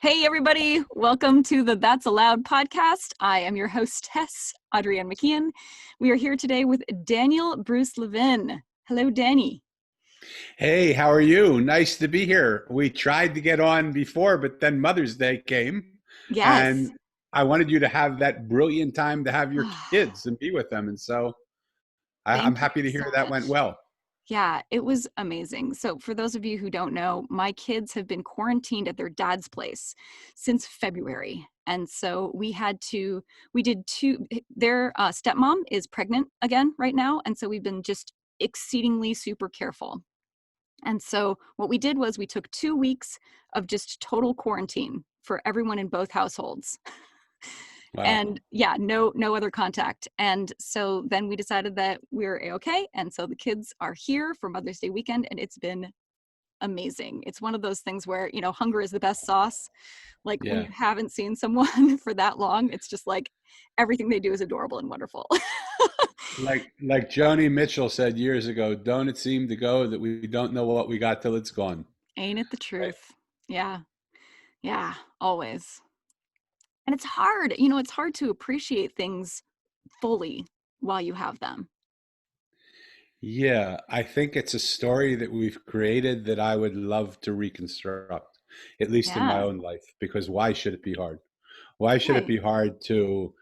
Hey, everybody. Welcome to the That's Allowed podcast. I am your hostess, Adrienne McKeon. We are here today with Daniel Bruce Levin. Hello, Danny. Hey, how are you? Nice to be here. We tried to get on before, but then Mother's Day came, Yes. and I wanted you to have that brilliant time to have your kids and be with them. And so I'm Thank you happy to so hear that went much. well. Yeah, it was amazing. So, for those of you who don't know, my kids have been quarantined at their dad's place since February. And so we did their stepmom is pregnant again right now. And so we've been just exceedingly super careful. And so what we did was we took 2 weeks of just total quarantine for everyone in both households. Wow. And yeah, no other contact. And so then we decided that we're a-okay. And so the kids are here for Mother's Day weekend, and it's been amazing. It's one of those things where, hunger is the best sauce. Like when Yeah. you haven't seen someone for that long, it's just like everything they do is adorable and wonderful. Like Joni Mitchell said years ago, don't it seem to go that we don't know what we got till it's gone? Ain't it the Right. truth? Yeah. Yeah, always. And it's hard to appreciate things fully while you have them. Yeah, I think it's a story that we've created that I would love to reconstruct, at least in my Yeah, own life, because why should it be hard? Why should it right. be hard to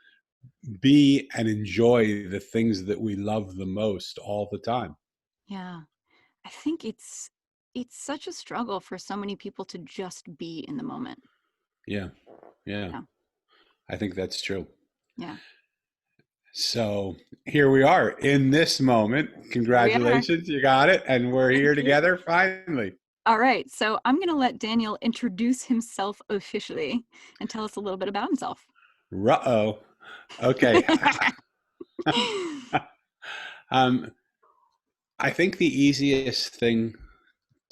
be and enjoy the things that we love the most all the time? Yeah. I think it's such a struggle for so many people to just be in the moment. Yeah, yeah, Yeah. I think that's true. Yeah. So here we are in this moment. Here we are. Congratulations, you got it. And we're Thank here you. together finally. All right. So I'm going to let Daniel introduce himself officially and tell us a little bit about himself. Ruh-oh. Okay. um, I think the easiest thing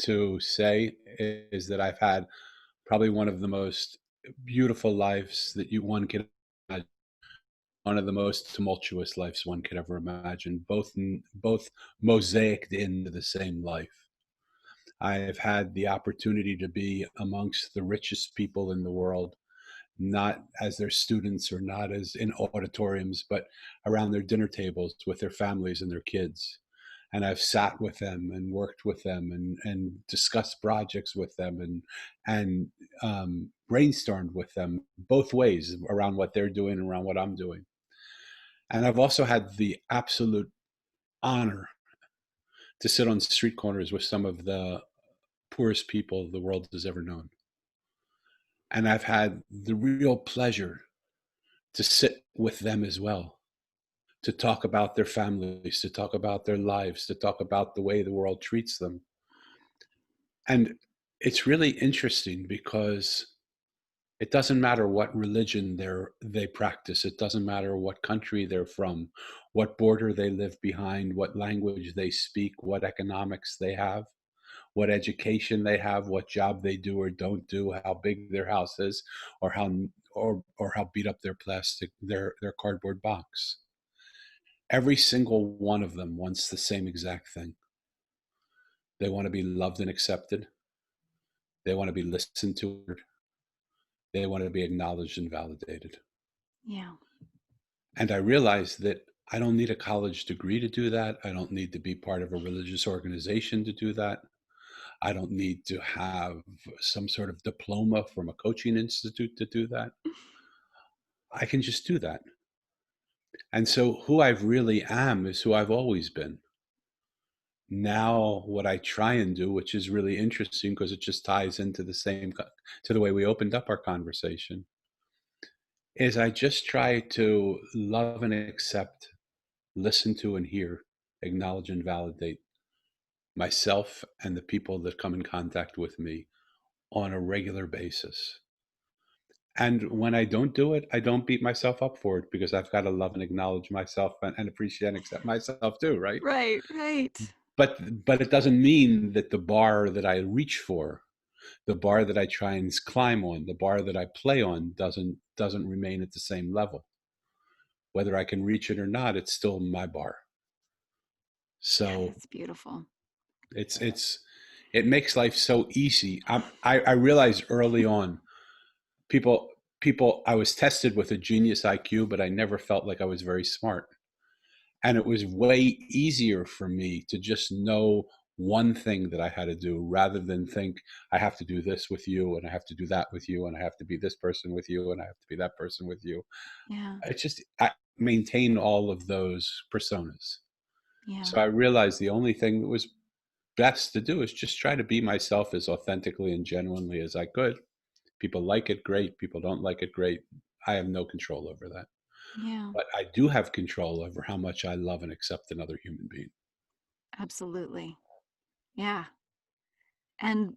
to say is that I've had probably one of the most beautiful lives that one could imagine, one of the most tumultuous lives one could ever imagine, both mosaiced into the same life. I have had the opportunity to be amongst the richest people in the world, not as their students or not as in auditoriums, but around their dinner tables with their families and their kids. And I've sat with them and worked with them and discussed projects with them and brainstormed with them both ways around what they're doing and around what I'm doing. And I've also had the absolute honor to sit on street corners with some of the poorest people the world has ever known. And I've had the real pleasure to sit with them as well, to talk about their families, to talk about their lives, to talk about the way the world treats them. And it's really interesting because it doesn't matter what religion they practice. It doesn't matter what country they're from, what border they live behind, what language they speak, what economics they have, what education they have, what job they do or don't do, how big their house is, or how beat up their cardboard box. Every single one of them wants the same exact thing. They want to be loved and accepted. They want to be listened to. They want to be acknowledged and validated. Yeah. And I realized that I don't need a college degree to do that. I don't need to be part of a religious organization to do that. I don't need to have some sort of diploma from a coaching institute to do that. I can just do that. And so who I really am is who I've always been. Now, what I try and do, which is really interesting because it just ties into to the way we opened up our conversation, is I just try to love and accept, listen to and hear, acknowledge and validate myself and the people that come in contact with me on a regular basis. And when I don't do it, I don't beat myself up for it because I've got to love and acknowledge myself and appreciate and accept myself too, right? Right, right. But it doesn't mean that the bar that I reach for, the bar that I try and climb on, the bar that I play on doesn't remain at the same level. Whether I can reach it or not, it's still my bar. Yeah, So that's beautiful. it's it makes life so easy. I realized early on people I was tested with a genius IQ, but I never felt like I was very smart. And it was way easier for me to just know one thing that I had to do rather than think I have to do this with you and I have to do that with you and I have to be this person with you and I have to be that person with you. Yeah. It's just I maintain all of those personas. Yeah. So I realized the only thing that was best to do is just try to be myself as authentically and genuinely as I could. People like it, great. People don't like it, great. I have no control over that. Yeah. But I do have control over how much I love and accept another human being. Absolutely. Yeah. And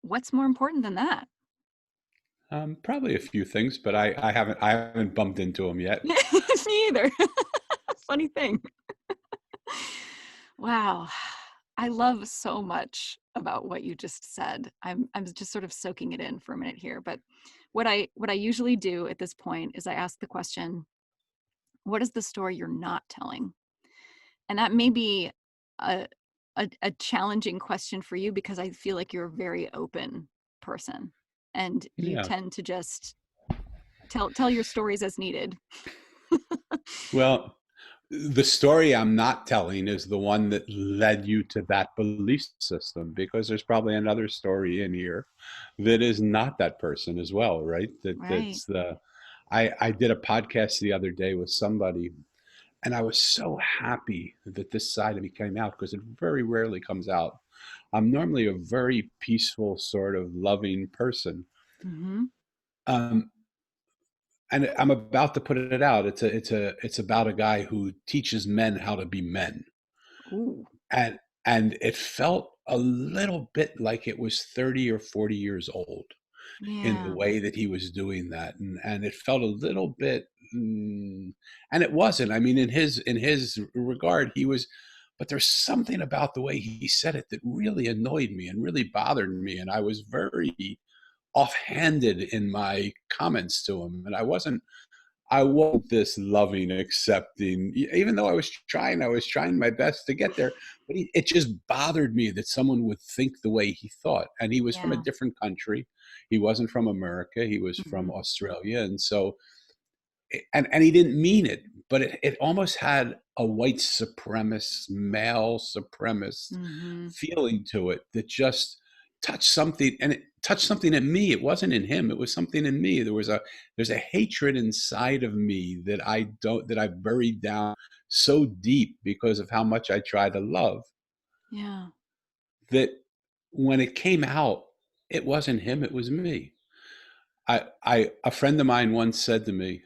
what's more important than that? Probably a few things, but I haven't bumped into them yet. Me either. Funny thing. Wow. I love so much about what you just said. I'm just sort of soaking it in for a minute here, but what I usually do at this point is I ask the question, what is the story you're not telling? And that may be a a challenging question for you because I feel like you're a very open person and you Yeah. tend to just tell your stories as needed. Well, the story I'm not telling is the one that led you to that belief system, because there's probably another story in here that is not that person as well, right? Right. That's the I did a podcast the other day with somebody, and I was so happy that this side of me came out because it very rarely comes out. I'm normally a very peaceful, sort of loving person. Mhm. Um, and I'm about to put it out. It's about a guy who teaches men how to be men. Ooh. And it felt a little bit like it was 30 or 40 years old in the Yeah. way that he was doing that. And it felt a little bit, and it wasn't. I mean, in his regard, he was, but there's something about the way he said it that really annoyed me and really bothered me. And I was very offhanded in my comments to him. And I wasn't this loving, accepting, even though I was trying my best to get there. But it just bothered me that someone would think the way he thought. And he was from a Yeah. different country. He wasn't from America. He was from Mhm. Australia. And so, and he didn't mean it, but it almost had a white supremacist, male supremacist Mhm. feeling to it that just touched something, and it touched something in me. It wasn't in him, it was something in me. There's a hatred inside of me that I buried down so deep because of how much I try to love, Yeah. that when it came out, it wasn't him, it was me. I a friend of mine once said to me,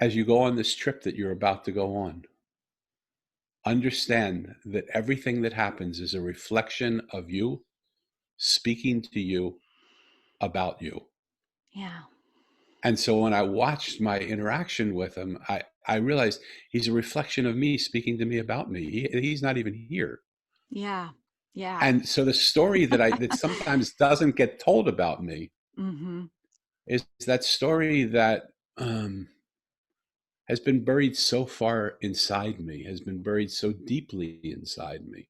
as you go on this trip that you're about to go on, understand that everything that happens is a reflection of you speaking to you about you. Yeah. And so when I watched my interaction with him, I realized he's a reflection of me speaking to me about me. He's not even here. Yeah. Yeah. And so the story that sometimes doesn't get told about me Mhm. is that story that has been buried so far inside me, has been buried so deeply inside me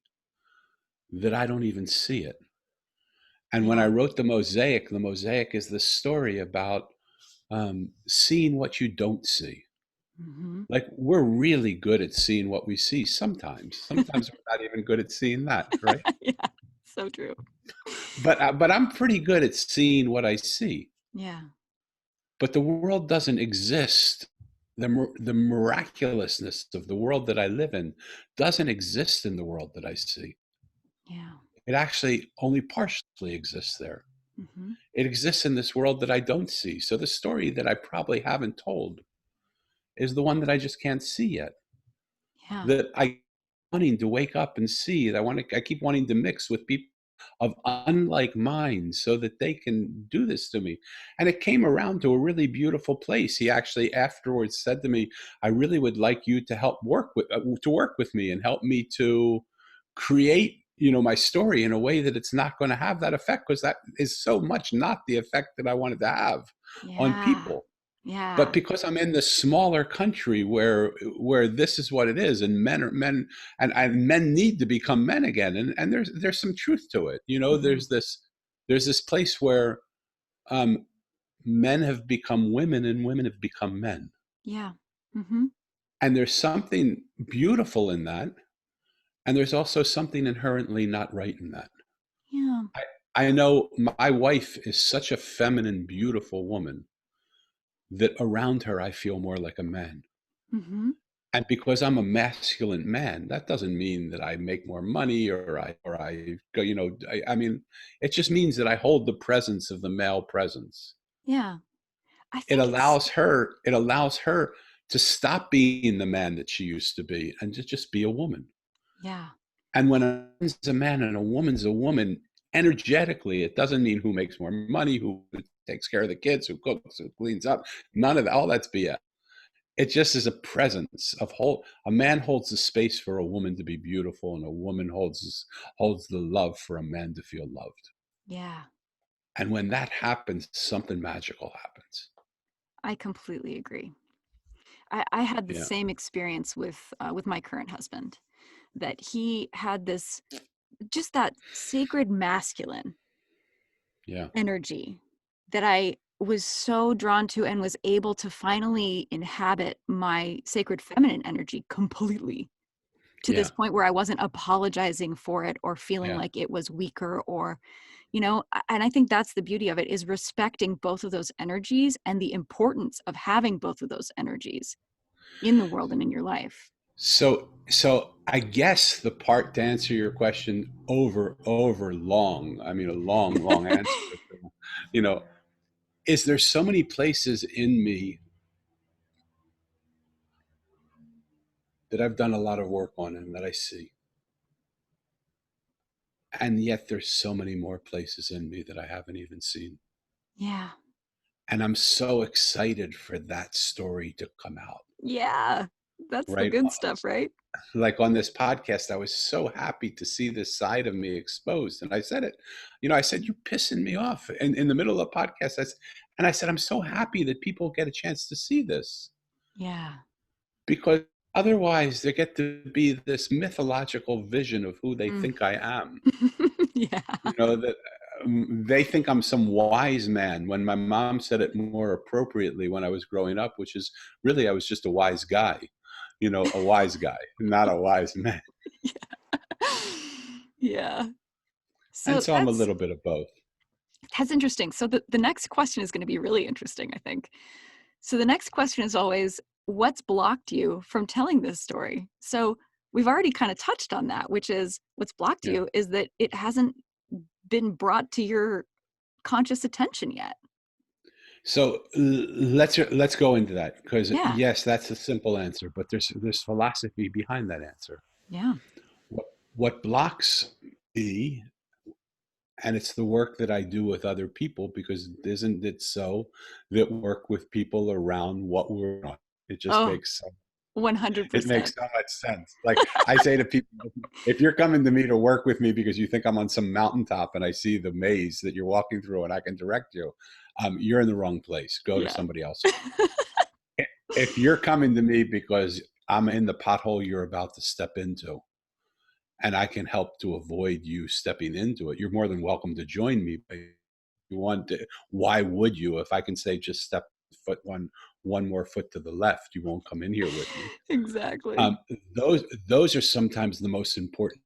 that I don't even see it. And when I Yeah. wrote the Mosaic is the story about seeing what you don't see. Mhm. Like, we're really good at seeing what we see sometimes. Sometimes we're not even good at seeing that, right? Yeah. So true. But I'm pretty good at seeing what I see. Yeah. But the world doesn't exist. The miraculousness of the world that I live in doesn't exist in the world that I see. Yeah. It actually only partially exists there. Mhm. It exists in this world that I don't see. So the story that I probably haven't told is the one that I just can't see yet. Yeah. That I wanting to wake up and see. I keep wanting to mix with people of unlike minds so that they can do this to me. And it came around to a really beautiful place. He actually afterwards said to me, "I really would like you to work with me and help me to create, my story in a way that it's not going to have that effect, because that is so much not the effect that I wanted to have on Yeah. people." But Yeah. because I'm in this smaller country where this is what it is, and men are men, and men need to become men again, and there's some truth to it. Mhm. There's this place where, um, men have become women and women have become men. Yeah. Mhm. And there's something beautiful in that, and there's also something inherently not right in that. Yeah. I I know my wife is such a feminine, beautiful woman that around her I feel more like a man. Mhm. And because I'm a masculine man, that doesn't mean that I make more money or I go, I mean, it just means that I hold the presence of the male presence. Yeah. I It think it's allows her it allows her to stop being the man that she used to be and to just be a woman. yeah. And when a man's a man and a woman's a woman, energetically, it doesn't mean who makes more money, who takes care of the kids, who cooks, who cleans up. None of that. All that's BS. It just is a presence of whole. A man holds the space for a woman to be beautiful, and a woman holds the love for a man to feel loved. Yeah. And when that happens, something magical happens. I completely agree. I had the Yeah, same experience with my current husband, that he had this just that sacred masculine yeah, energy that I was so drawn to and was able to finally inhabit my sacred feminine energy completely, to yeah, this point where I wasn't apologizing for it or feeling yeah. like it was weaker or, and I think that's the beauty of it, is respecting both of those energies and the importance of having both of those energies in the world and in your life. So I guess the part to answer your question over long, I mean a long, long answer, you know, is there so many places in me that I've done a lot of work on and that I see. And yet there's so many more places in me that I haven't even seen. Yeah. And I'm so excited for that story to come out, Yeah. That's the right? good stuff, right? Like on this podcast, I was so happy to see this side of me exposed. And I said it, I said, you're pissing me off. And in the middle of the podcast, I said, I'm so happy that people get a chance to see this Yeah. because otherwise they get to be this mythological vision of who they Mm. think I am. Yeah. That they think I'm some wise man when my mom said it more appropriately when I was growing up, which is really I was just a wise guy, a wise guy, not a wise man. Yeah. And So so I'm a little bit of both. that's interesting. So the next question is going to be really interesting, I think. So the next question is always, what's blocked you from telling this story? So we've already kind of touched on that, which is what's blocked Yeah. you is that it hasn't been brought to your conscious attention yet. So let's go into that because Yeah. yes, that's a simple answer, but there's philosophy behind that answer. Yeah. What what blocks me, and it's the work that I do with other people because isn't it so that work with people around what we're on? It just Oh, makes it makes 100%. so much sense. Like I say to people, if you're coming to me to work with me because you think I'm on some mountaintop and I see the maze that you're walking through and I can direct you, you're in the wrong place. Go to Yeah. somebody else. If you're coming to me because I'm in the pothole you're about to step into and I can help to avoid you stepping into it, you're more than welcome to join me. But you want to, why would you? If I can say just step foot one more foot to the left, you won't come in here with me. Exactly. Um, those are sometimes the most important.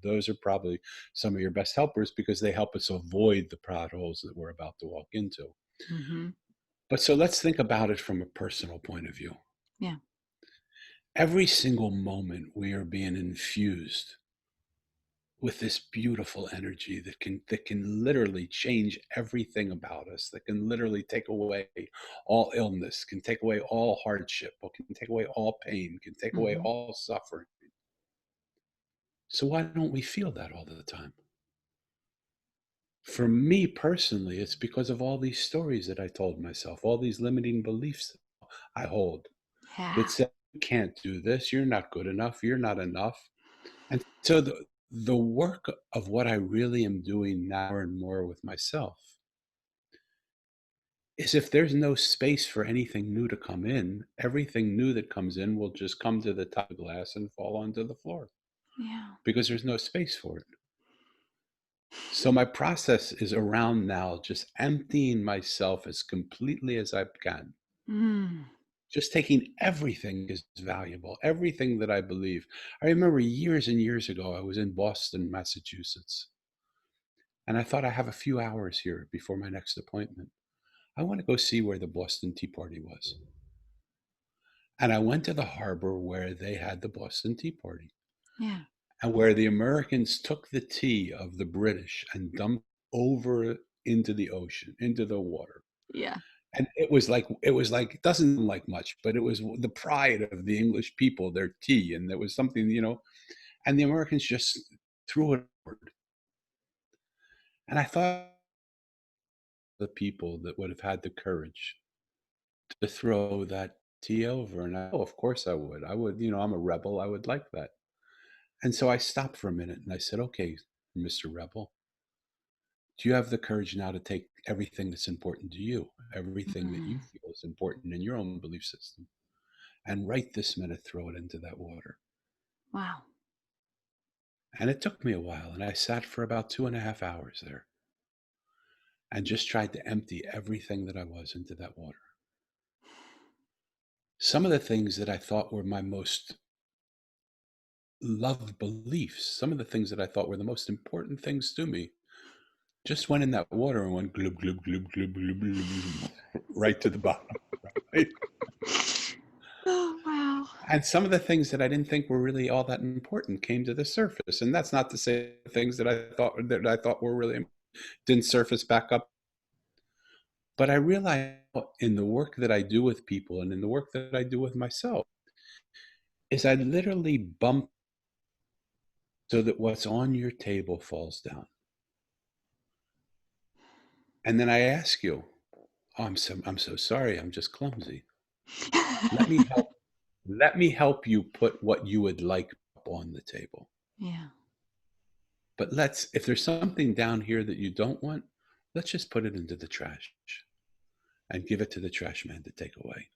Those are probably some of your best helpers because they help us avoid the potholes that we're about to walk into. Hmm. But so let's think about it from a personal point of view. Yeah. Every single moment we are being infused with this beautiful energy that can literally change everything about us, that can literally take away all illness, can take away all hardship, or can take away all pain, can take away Hmm. all suffering. So why don't we feel that all the time? For me personally, it's because of all these stories that I told myself, all these limiting beliefs that I hold that Yeah. say, you can't do this, you're not good enough, you're not enough. And so the work of what I really am doing now and more with myself is if there's no space for anything new to come in, everything new that comes in will just come to the top of the glass and fall onto the floor Yeah. because there's no space for it. So my process is around now just emptying myself as completely as I can. Mm. Just taking everything is valuable, everything that I believe. I remember years and years ago, I was in Boston, Massachusetts, and I thought I have a few hours here before my next appointment. I want to go see where the Boston Tea Party was. And I went to the harbor where they had the Boston Tea Party Yeah. and where the Americans took the tea of the British and dumped over into the ocean, into the water. Yeah. And it was like it doesn't look like much, but it was the pride of the English people, their tea, and there was something, and the Americans just threw it over. And I thought the people that would have had the courage to throw that tea over, and of course I would. I would, I'm a rebel. I would like that. And so I stopped for a minute and I said, "Okay, Mr. Rebel, do you have the courage now to take everything that's important to you, everything that you Mm. feel is important in your own belief system, and right this minute throw it into that water?" Wow. And it took me a while, and I sat for about 2.5 hours there and just tried to empty everything that I was into that water. Some of the things that I thought were my most loved beliefs, some of the things that I thought were the most important things to me, just went in that water and went glub, glub, glub, glub, glub, glub, glub, right to the bottom. Right? Oh, wow. And some of the things that I didn't think were really all that important came to the surface. And that's not to say things that I thought were really didn't surface back up. But I realize in the work that I do with people and in the work that I do with myself is I literally bump so that what's on your table falls down. And then I ask you, "Oh, I'm so sorry. I'm just clumsy. Let me help let me help you put what you would like up on the table. Yeah. But if there's something down here that you don't want, let's just put it into the trash and give it to the trash man to take away."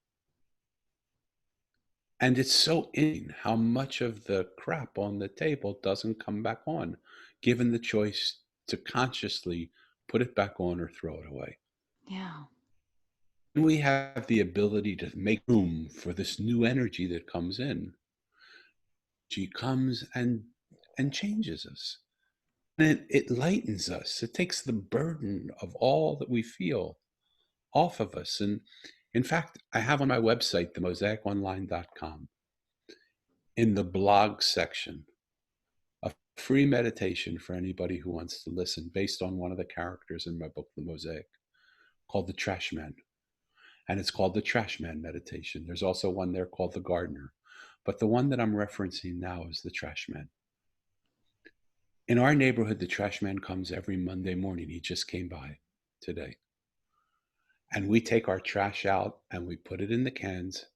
And it's so in how much of the crap on the table doesn't come back on, given the choice to consciously put it back on or throw it away. Yeah. And we have the ability to make room for this new energy that comes in. She comes and changes us. And it lightens us. It takes the burden of all that we feel off of us. And in fact, I have on my website, themosaiconline.com, in the blog section, a free meditation for anybody who wants to listen based on one of the characters in my book, The Mosaic, called the Trash Man. And it's called the Trash Man Meditation. There's also one there called the Gardener. But the one that I'm referencing now is the Trash Man. In our neighborhood, the trash man comes every Monday morning. He just came by today. And we take our trash out and we put it in the cans.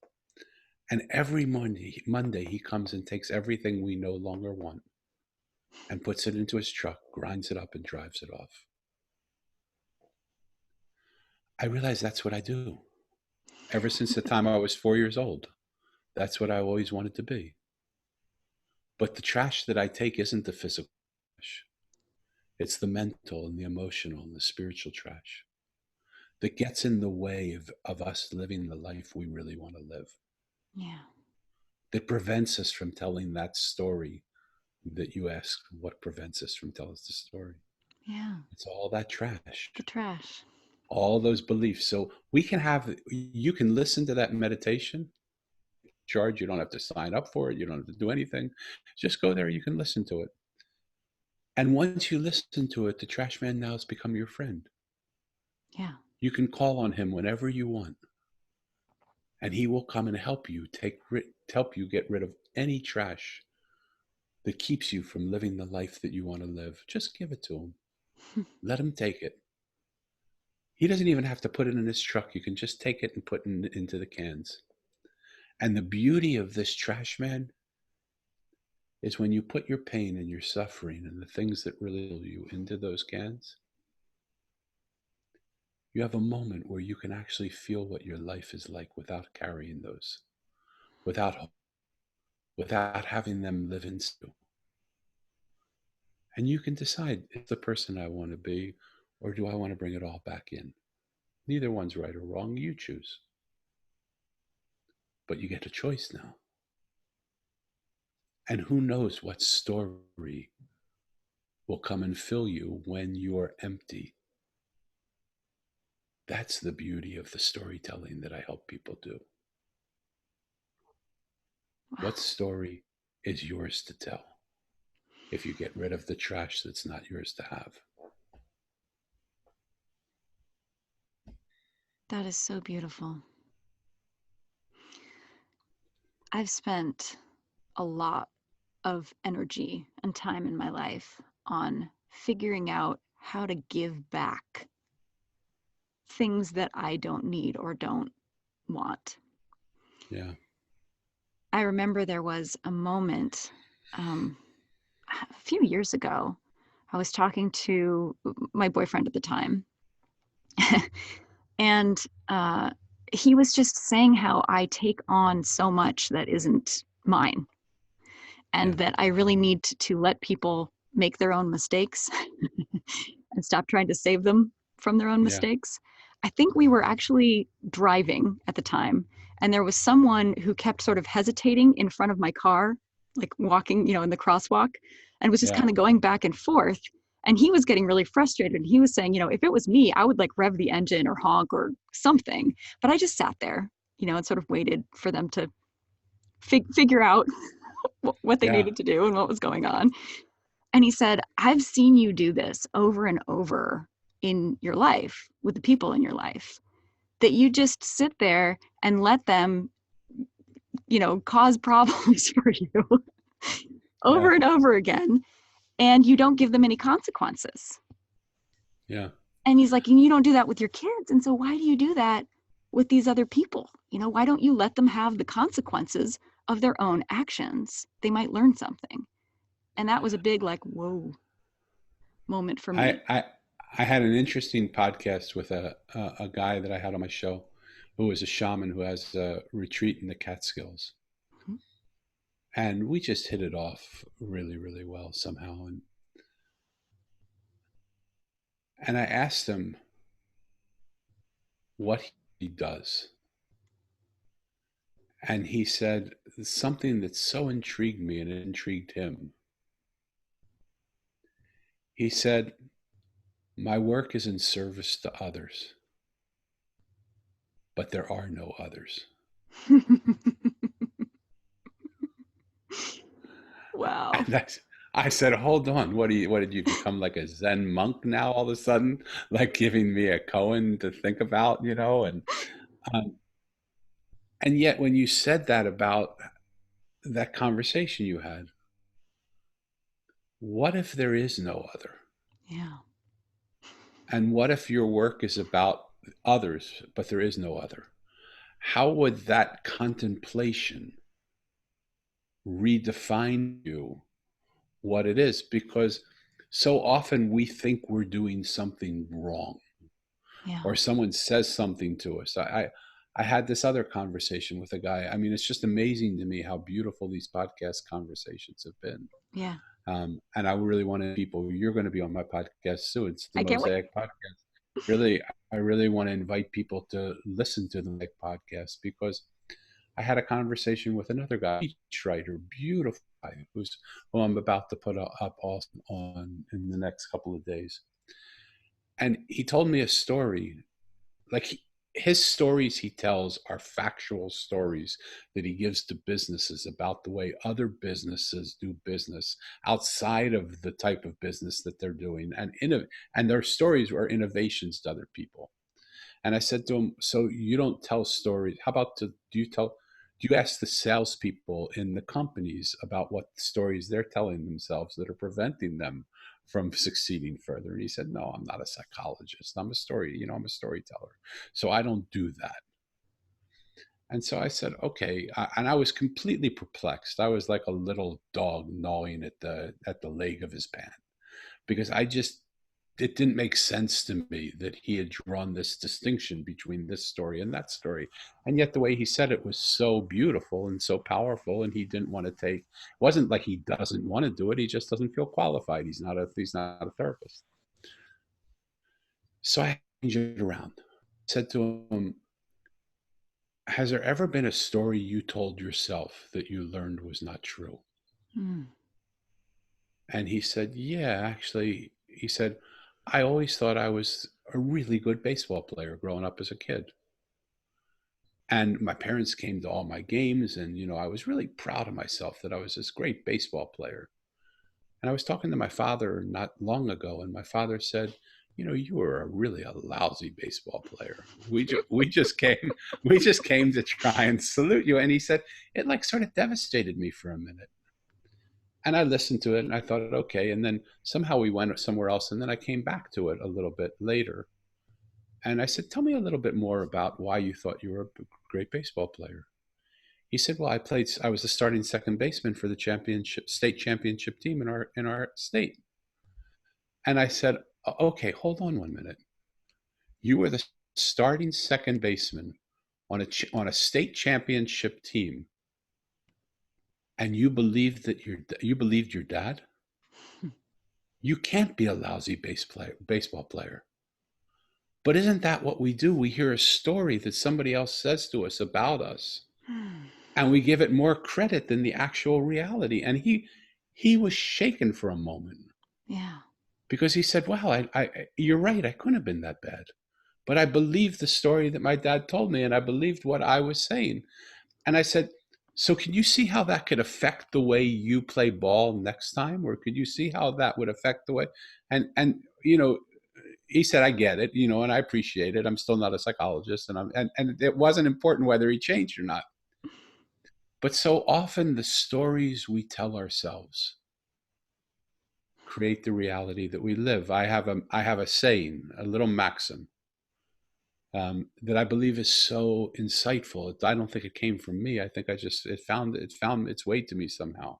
And every Monday he comes and takes everything we no longer want and puts it into his truck, grinds it up, and drives it off. I realize that's what I do. Ever since the time I was 4 years old, that's what I always wanted to be. But the trash that I take isn't the physical trash, it's the mental and the emotional and the spiritual trash that gets in the way of us living the life we really want to live, Yeah. that prevents us from telling that story that you ask, what prevents us from telling the story? Yeah. It's all that trash, The trash. all those beliefs. So you can listen to that meditation, charge, you don't have to sign up for it, you don't have to do anything. Just go there, you can listen to it. And once you listen to it, the trash man now has become your friend. Yeah. You can call on him whenever you want, and he will come and help you get rid of any trash that keeps you from living the life that you want to live. Just give it to him. Let him take it. He doesn't even have to put it in his truck. You can just take it and put it into the cans. And the beauty of this trash man is when you put your pain and your suffering and the things that really kill you into those cans, you have a moment where you can actually feel what your life is like without carrying those, without having them live in you. And you can decide, is the person I want to be, or do I want to bring it all back in? Neither one's right or wrong. You choose. But you get a choice now. And who knows what story will come and fill you when you're empty. That's the beauty of the storytelling that I help people do. Wow, What story is yours to tell if you get rid of the trash that's not yours to have? that is so beautiful. I've spent a lot of energy and time in my life on figuring out how to give back things that I don't need or don't want. Yeah, I remember there was a moment um, a few years ago. I was talking to my boyfriend at the time, and uh, he was just saying how I take on so much that isn't mine, and yeah, that I really need to let people make their own mistakes and stop trying to save them from their own yeah, mistakes. I think we were actually driving at the time, and there was someone who kept sort of hesitating in front of my car, like walking, in the crosswalk, and was just yeah, kind of going back and forth. And he was getting really frustrated. And he was saying, if it was me, I would like rev the engine or honk or something. But I just sat there, and sort of waited for them to figure out what they yeah. needed to do and what was going on. And he said, I've seen you do this over and over in your life with the people in your life, that you just sit there and let them, cause problems for you Yeah, over and over again. And you don't give them any consequences. yeah. And he's like, and you don't do that with your kids. And so why do you do that with these other people? Why don't you let them have the consequences of their own actions? They might learn something. And that was a big, like, whoa moment for I me. I I had an interesting podcast with a guy that I had on my show, who was a shaman who has a retreat in the Catskills, Mhm. and we just hit it off really, really well somehow. And I asked him what he does, and he said something that so intrigued me and it intrigued him. He said, "My work is in service to others, but there are no others." Wow. And I said, "Hold on, what did you become like a Zen monk now all of a sudden, like giving me a koan to think about, you know?" Um, and yet, when you said that about that conversation you had, what if there is no other? Yeah. And what if your work is about others, but there is no other? How would that contemplation redefine you what it is? Because so often we think we're doing something wrong, Yeah. or someone says something to us. I had this other conversation with a guy. I mean, it's just amazing to me how beautiful these podcast conversations have been. Yeah. And I really wanted people, you're going to be on my podcast soon. It's the I can't wait. Mosaic podcast. Really, I really want to invite people to listen to the Mosaic podcast, because I had a conversation with another guy, writer, beautiful guy, who I'm about to put up also on in the next couple of days. And he told me a story, like his stories he tells are factual stories that he gives to businesses about the way other businesses do business outside of the type of business that they're doing, and their stories are innovations to other people. And I said to him, "So you don't tell stories? How about do you ask the salespeople in the companies about what stories they're telling themselves that are preventing them from succeeding further?" And he said, "No, I'm not a psychologist. I'm a storyteller. So I don't do that." And so I said, "Okay." And I was completely perplexed. I was like a little dog gnawing at the leg of his pant, because it didn't make sense to me that he had drawn this distinction between this story and that story. And yet the way he said it was so beautiful and so powerful, and he didn't want to take, it wasn't like he doesn't want to do it, he just doesn't feel qualified. He's not a therapist. So I changed it around. I said to him, has there ever been a story you told yourself that you learned was not true? Mm. And he said, yeah, actually, he said, I always thought I was a really good baseball player growing up as a kid. And my parents came to all my games, and, I was really proud of myself that I was this great baseball player. And I was talking to my father not long ago, and my father said, you were a lousy baseball player. We just came to try and salute you. And he said, it like sort of devastated me for a minute. And I listened to it and I thought, okay. And then somehow we went somewhere else. And then I came back to it a little bit later. And I said, tell me a little bit more about why you thought you were a great baseball player. He said, well, I was the starting second baseman for the state championship team in our state. And I said, okay, hold on 1 minute. You were the starting second baseman on a state championship team, and you believed your dad? You can't be a lousy baseball player. But isn't that what we do? We hear a story that somebody else says to us about us, and we give it more credit than the actual reality. And he was shaken for a moment. Yeah. Because he said, wow, you're right, I couldn't have been that bad. But I believed the story that my dad told me, and I believed what I was saying. And I said, so can you see how that could affect the way you play ball next time? Or could you see how that would affect the way? And he said, I get it, and I appreciate it. I'm still not a psychologist, and it wasn't important whether he changed or not. But so often the stories we tell ourselves create the reality that we live. I have a saying, a little maxim, that I believe is so insightful. I don't think it came from me. I think it found its way to me somehow.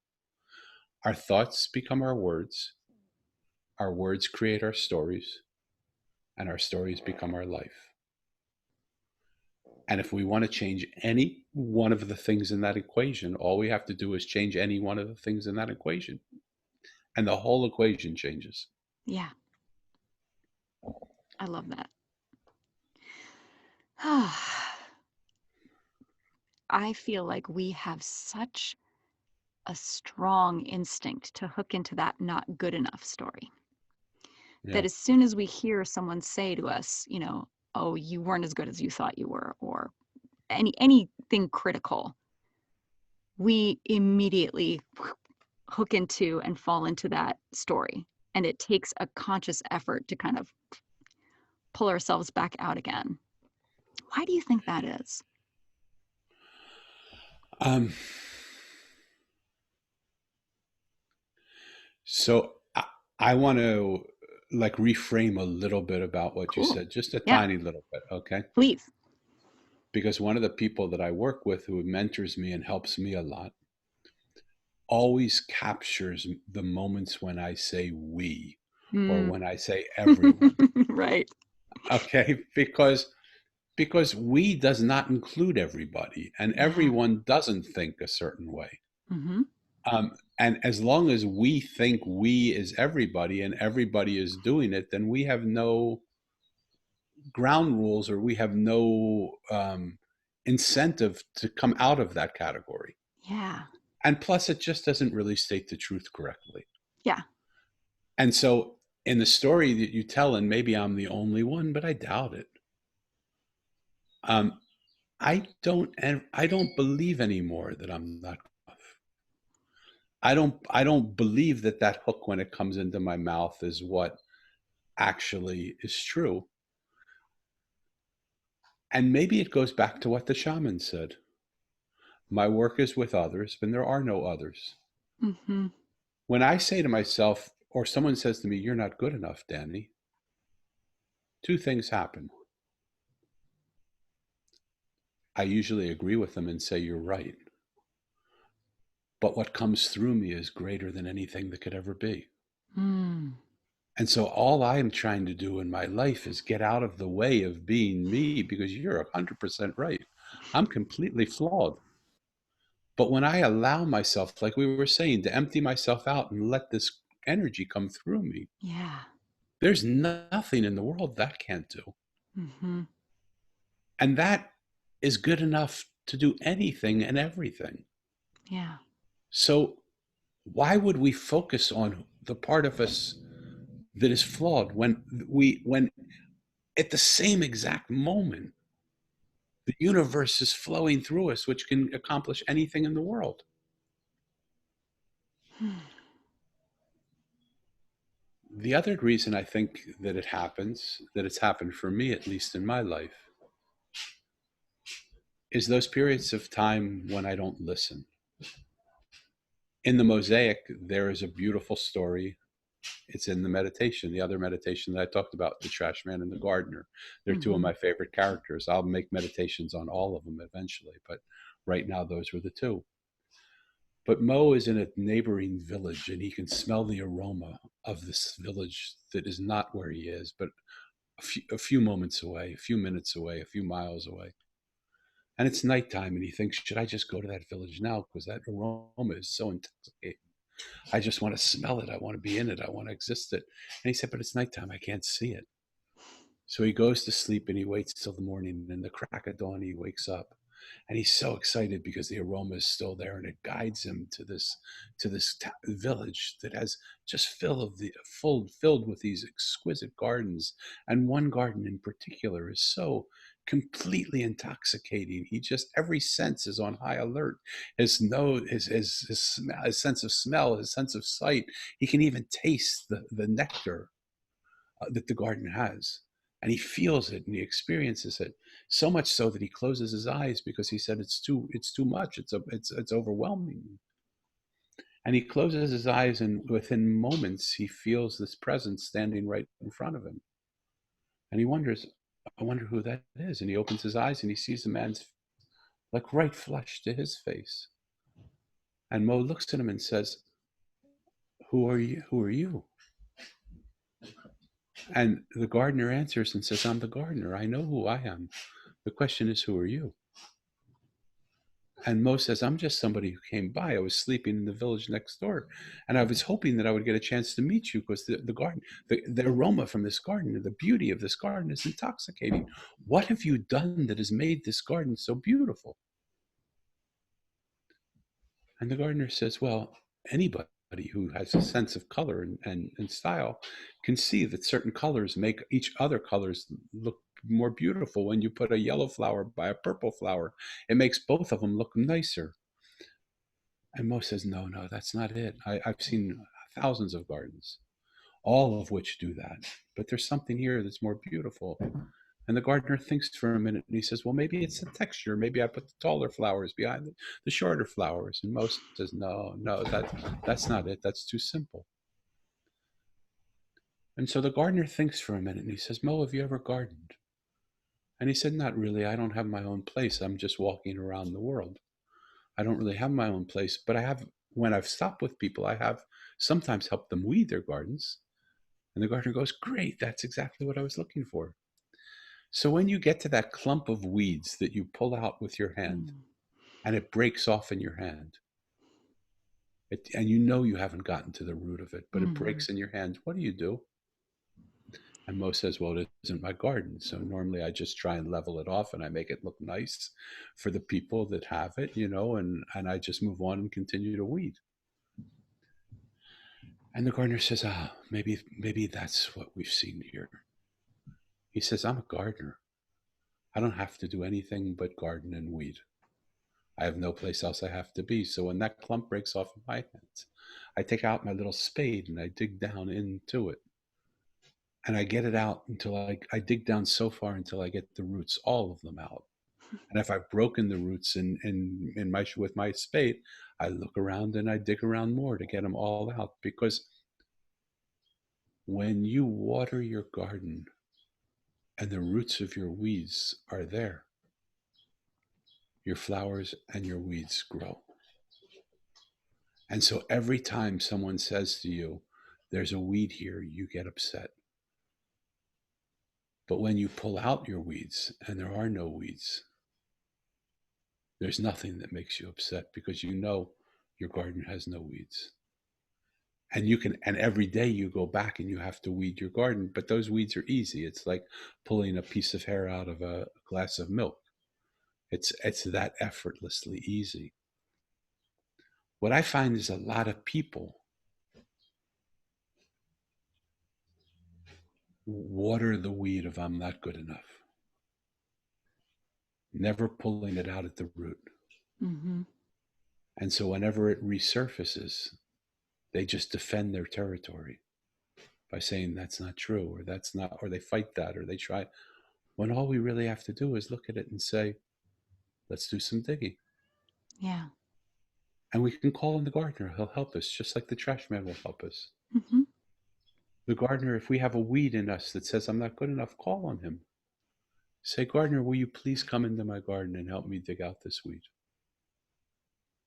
Our thoughts become our words create our stories, and our stories become our life. And if we want to change any one of the things in that equation, all we have to do is change any one of the things in that equation, and the whole equation changes. Yeah. I love that. I feel like we have such a strong instinct to hook into that not good enough story. Yeah. That as soon as we hear someone say to us, oh, you weren't as good as you thought you were, or anything critical, we immediately hook into and fall into that story. And it takes a conscious effort to kind of pull ourselves back out again. Why do you think that is? Um, so I want to like reframe a little bit about what you Cool. said, just a Yeah, tiny little bit, okay? please. Because one of the people that I work with who mentors me and helps me a lot always captures the moments when I say we or Mm. when I say everyone. Right. Okay? Because we does not include everybody, and Yeah. everyone doesn't think a certain way. Mm-hmm. And as long as we think we is everybody and everybody is doing it, then we have no ground rules, or we have no incentive to come out of that category. Yeah. And plus, it just doesn't really state the truth correctly. Yeah. And so, in the story that you tell, and maybe I'm the only one, but I doubt it. Um, I don't believe anymore that I'm not enough. I don't believe that hook when it comes into my mouth is what actually is true. And maybe it goes back to what the shaman said. My work is with others, and there are no others. Mm-hmm. When I say to myself, or someone says to me, you're not good enough, Danny, two things happen. I usually agree with them and say, you're right. But what comes through me is greater than anything that could ever be. Mm. And so all I'm trying to do in my life is get out of the way of being me, because you're 100% right. I'm completely flawed. But when I allow myself, like we were saying, to empty myself out and let this energy come through me, Yeah. there's nothing in the world that can't do. Hmm. And that is good enough to do anything and everything. Yeah. So why would we focus on the part of us that is flawed when at the same exact moment the universe is flowing through us, which can accomplish anything in the world? The other reason I think that it happens, that it's happened for me, at least in my life, is those periods of time when I don't listen. In the Mosaic, there is a beautiful story. It's in the meditation, the other meditation that I talked about, the trash man and the gardener. They're two of Hmm. my favorite characters. I'll make meditations on all of them eventually, but right now those were the two. But Mo is in a neighboring village, and he can smell the aroma of this village that is not where he is, but a few moments away, a few minutes away, a few miles away. And it's nighttime, and he thinks, should I just go to that village now? Because that aroma is so intoxicating. I just want to smell it. I want to be in it. I want to exist it. And he said, but it's nighttime. I can't see it. So he goes to sleep and he waits till the morning. And the crack of dawn, he wakes up, and he's so excited because the aroma is still there, and it guides him to this village that has just filled with these exquisite gardens. And one garden in particular is so completely intoxicating. He just, every sense is on high alert. His nose, his sense of smell, his sense of sight. He can even taste the nectar that the garden has. And he feels it and he experiences it, so much so that he closes his eyes, because he said it's too much. It's overwhelming. And he closes his eyes, and within moments he feels this presence standing right in front of him. And he wonders, I wonder who that is. And he opens his eyes and he sees the man's like right flush to his face. And Mo looks at him and says, "Who are you? Who are you?" And the gardener answers and says, "I'm the gardener. I know who I am. The question is, who are you?" And Mo says, "I'm just somebody who came by. I was sleeping in the village next door, and I was hoping that I would get a chance to meet you, because the garden, the aroma from this garden, the beauty of this garden is intoxicating. What have you done that has made this garden so beautiful?" And the gardener says, "Well, anybody who has a sense of color and style can see that certain colors make each other colors look more beautiful. When you put a yellow flower by a purple flower, it makes both of them look nicer." And Mo says, "No, no, that's not it. I've seen thousands of gardens, all of which do that. But there's something here that's more beautiful." And the gardener thinks for a minute and he says, "Well, maybe it's the texture. Maybe I put the taller flowers behind the shorter flowers." And Mo says, "No, no, that's not it. That's too simple." And so the gardener thinks for a minute and he says, "Mo, have you ever gardened?" And he said, "Not really. I don't have my own place. I'm just walking around the world. I don't really have my own place, but I have, when I've stopped with people, I have sometimes helped them weed their gardens." And the gardener goes, "Great, that's exactly what I was looking for." So when you get to that clump of weeds that you pull out with your hand Mm. and it breaks off in your hand, and you know you haven't gotten to the root of it, but it Hmm. breaks in your hand, what do you do? And Mo says, "Well, it isn't my garden. So normally I just try and level it off and I make it look nice for the people that have it, and I just move on and continue to weed." And the gardener says, "Ah, maybe that's what we've seen here." He says, "I'm a gardener. I don't have to do anything but garden and weed. I have no place else I have to be. So when that clump breaks off of my hands, I take out my little spade and I dig down into it. And I get it out until I dig down so far until I get the roots, all of them out. And if I've broken the roots in my with my spade, I look around and I dig around more to get them all out. Because when you water your garden and the roots of your weeds are there, your flowers and your weeds grow." And so every time someone says to you there's a weed here, you get upset. But when you pull out your weeds and there are no weeds, there's nothing that makes you upset because you know your garden has no weeds. And you can, and every day you go back and you have to weed your garden, but those weeds are easy. It's like pulling a piece of hair out of a glass of milk. It's that effortlessly easy. What I find is a lot of people water the weed of I'm not good enough, never pulling it out at the root. Mm-hmm. And so whenever it resurfaces, they just defend their territory by saying that's not true, or that's not, or they fight that, or they try. When all we really have to do is look at it and say, let's do some digging. Yeah. And we can call on the gardener. He'll help us, just like the trash man will help us. Mm-hmm. The gardener, if we have a weed in us that says, I'm not good enough, call on him. Say, gardener, will you please come into my garden and help me dig out this weed?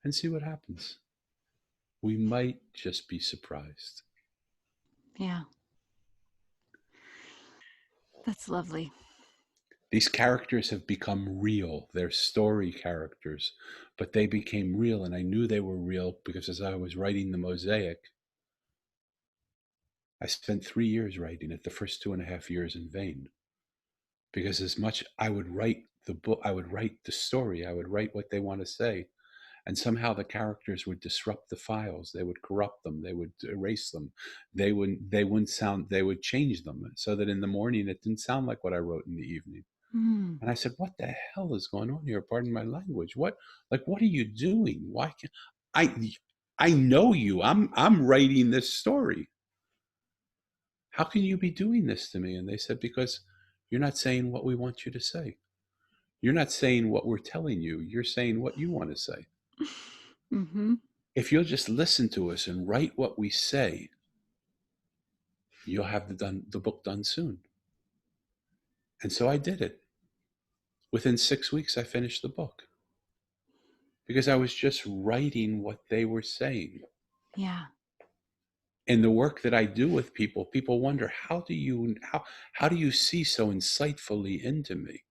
And see what happens. We might just be surprised. Yeah. That's lovely. These characters have become real. They're story characters, but they became real. And I knew they were real because as I was writing the Mosaic, I spent 3 years writing it, the first 2.5 years in vain. Because as much I would write the book, I would write the story, I would write what they want to say. And somehow the characters would disrupt the files. They would corrupt them. They would erase them. They wouldn't sound, they would change them so that in the morning it didn't sound like what I wrote in the evening. Mm. And I said, what the hell is going on here? Pardon my language. What are you doing? Why can't I know you. I'm writing this story. How can you be doing this to me? And they said, because you're not saying what we want you to say. You're not saying what we're telling you. You're saying what you want to say. Mm-hmm. If you'll just listen to us and write what we say, you'll have the book done soon. And so I did it. Within 6 weeks, I finished the book because I was just writing what they were saying. Yeah. In the work that I do with people, people wonder, how do you see so insightfully into me?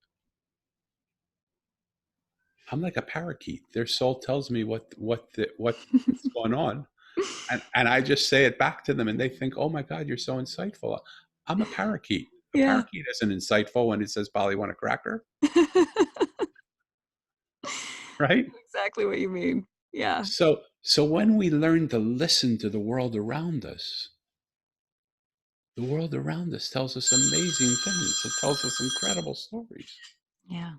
I'm like a parakeet. Their soul tells me what's going on, and I just say it back to them, and they think, "Oh my God, you're so insightful." I'm a parakeet. A Yeah. parakeet isn't insightful when it says, "Polly, want a cracker?" Right? Exactly what you mean. Yeah. So when we learn to listen to the world around us tells us amazing things. It tells us incredible stories. Yeah.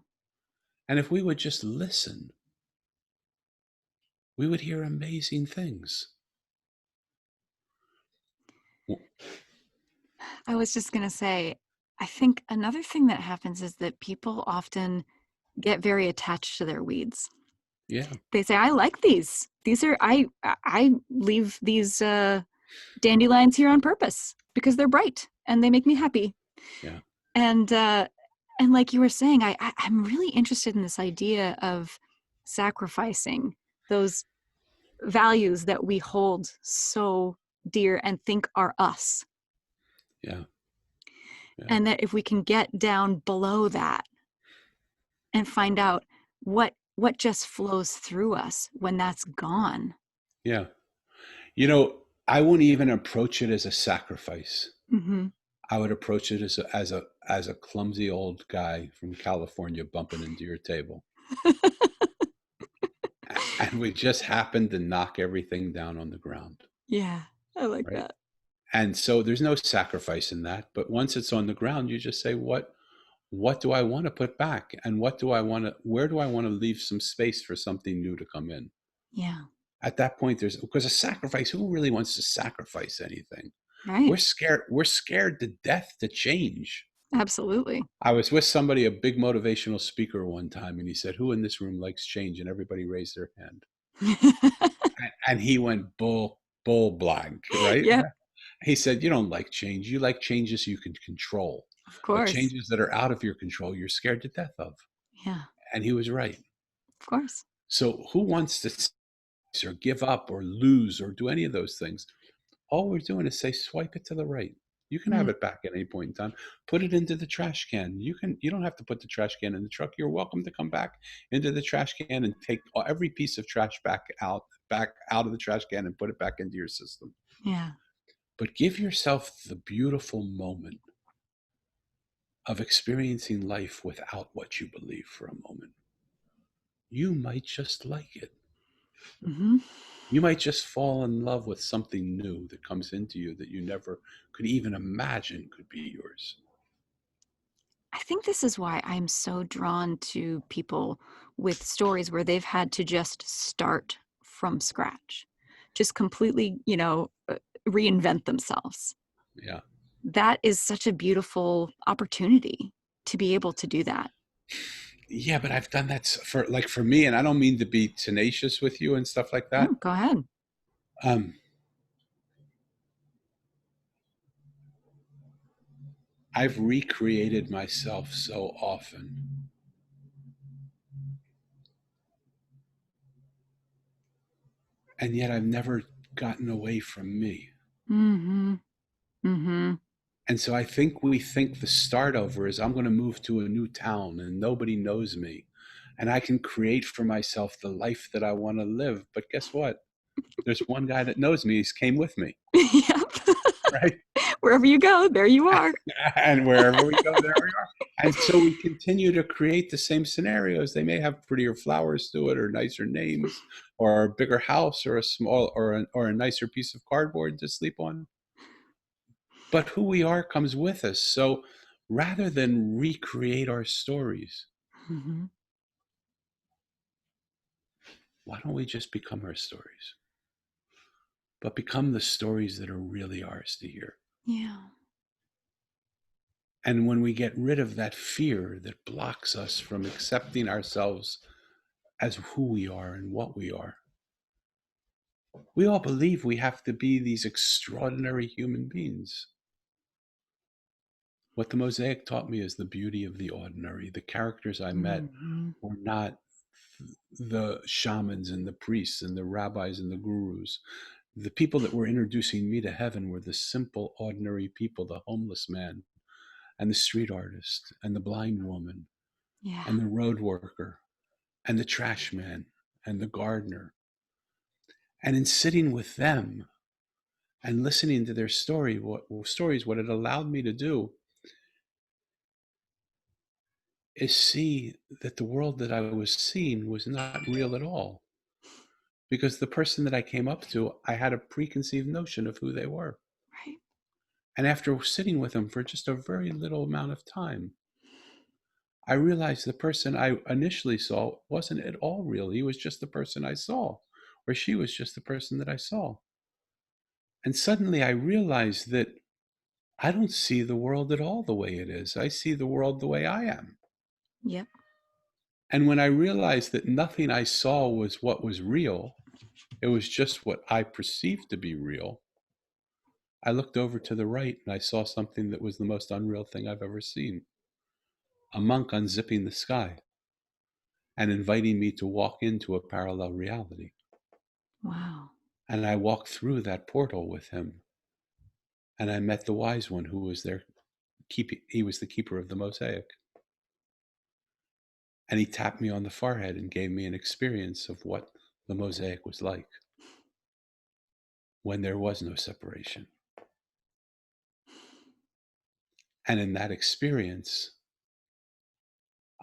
And if we would just listen, we would hear amazing things. I was just going to say, I think another thing that happens is that people often get very attached to their weeds. Yeah, They say, I like these. These are, I leave these dandelions here on purpose because they're bright and they make me happy. yeah, And, uh, and like you were saying, I'm really interested in this idea of sacrificing those values that we hold so dear and think are us. yeah, yeah, And that if we can get down below that and find out what just flows through us when that's gone. yeah. I wouldn't even approach it as a sacrifice. Mm-hmm. I would approach it as a clumsy old guy from California bumping into your table. And we just happened to knock everything down on the ground, Yeah, I like right? that. And so there's no sacrifice in that. But once it's on the ground, you just say, what do I want to put back? And where do I want to leave some space for something new to come in? Yeah, At that point, because a sacrifice, who really wants to sacrifice anything? right. We're scared to death to change. Absolutely. I was with somebody, a big motivational speaker one time, and he said, who in this room likes change? And everybody raised their hand. And he went bull blank, right? Yeah, He said, you don't like change. You like changes you can control. of But course. changes that are out of your control, you're scared to death of. Yeah, And he was right. of course. So who wants to or give up or lose or do any of those things? All we're doing is say, swipe it to the right. You can have Mm, it back at any point in time. Put it into the trash can. You don't have to put the trash can in the truck. You're welcome to come back into the trash can and take every piece of trash back out of the trash can and put it back into your system. yeah. But give yourself the beautiful moment of experiencing life without what you believe for a moment. You might just like it. Hmm. You might just fall in love with something new that comes into you that you never could even imagine could be yours. I think this is why I'm so drawn to people with stories where they've had to just start from scratch, just completely, reinvent themselves. Yeah. That is such a beautiful opportunity to be able to do that. Yeah, but I've done that for me, and I don't mean to be tenacious with you and stuff like No, that. go ahead. Um, I've recreated myself so often, and yet I've never gotten away from me. Mm-hmm. Mm-hmm. And so I think we think the start over is I'm going to move to a new town and nobody knows me. And I can create for myself the life that I want to live. But guess what? There's one guy that knows me. He's came with me, Yep. right? Wherever you go, there you are. And wherever we go, there we are. And so we continue to create the same scenarios. They may have prettier flowers to it, or nicer names, or a bigger house, or a small, or a nicer piece of cardboard to sleep on. But who we are comes with us. So rather than recreate our stories, Mm-hmm. why don't we just become our stories? But become the stories that are really ours to hear. Yeah. And when we get rid of that fear that blocks us from accepting ourselves as who we are and what we are, we all believe we have to be these extraordinary human beings. What the Mosaic taught me is the beauty of the ordinary. The characters I met Mm-hmm. were not the shamans and the priests and the rabbis and the gurus. The people that were introducing me to heaven were the simple, ordinary people, the homeless man and the street artist and the blind woman Yeah. and the road worker and the trash man and the gardener. And in sitting with them and listening to their what it allowed me to do is see that the world that I was seeing was not real at all. Because the person that I came up to, I had a preconceived notion of who they were. Right. And after sitting with them for just a very little amount of time, I realized the person I initially saw wasn't at all real. He was just the person I saw, or she was just the person that I saw. And suddenly I realized that I don't see the world at all the way it is. I see the world the way I am. Yep. And when I realized that nothing I saw was what was real, it was just what I perceived to be real, I looked over to the right and I saw something that was the most unreal thing I've ever seen. A monk unzipping the sky and inviting me to walk into a parallel reality. Wow. And I walked through that portal with him. And I met the wise one who was there. He was the keeper of the Mosaic. And he tapped me on the forehead and gave me an experience of what the Mosaic was like when there was no separation. And in that experience,